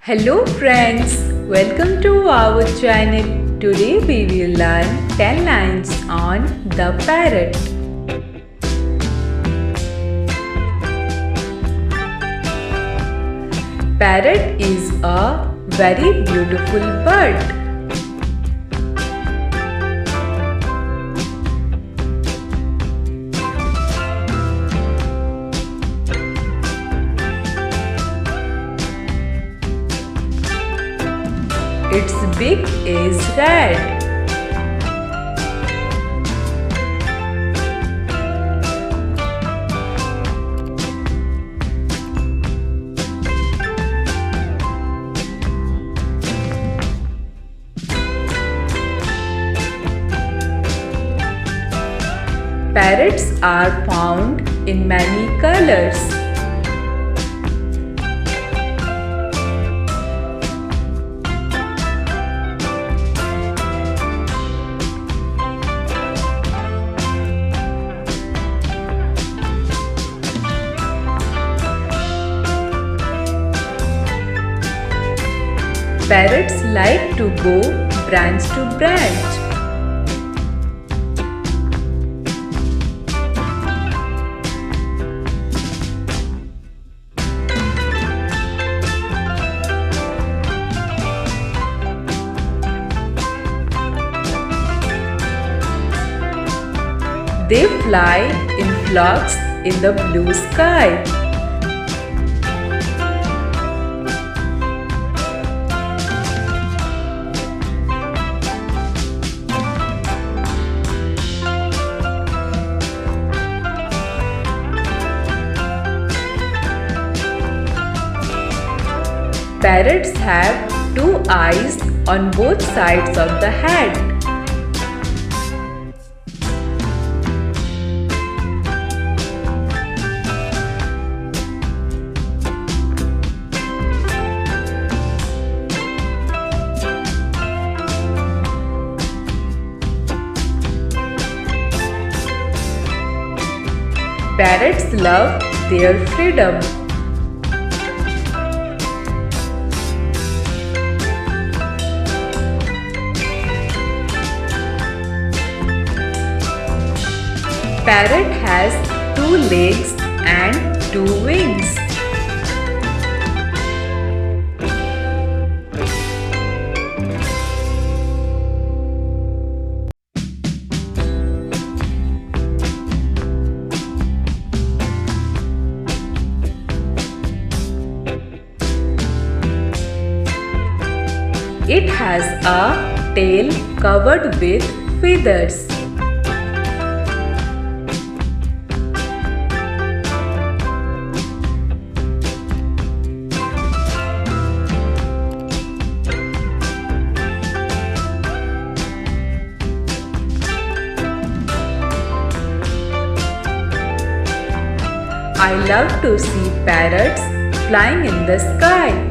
Hello friends, welcome to our channel. Today we will learn 10 lines on the parrot. Parrot is a very beautiful bird. Its beak is red. Parrots are found in many colors. Parrots like to go branch to branch. They fly in flocks in the blue sky. Parrots have two eyes on both sides of the head. Parrots love their freedom. Parrot has two legs and two wings. It has a tail covered with feathers. I love to see parrots flying in the sky.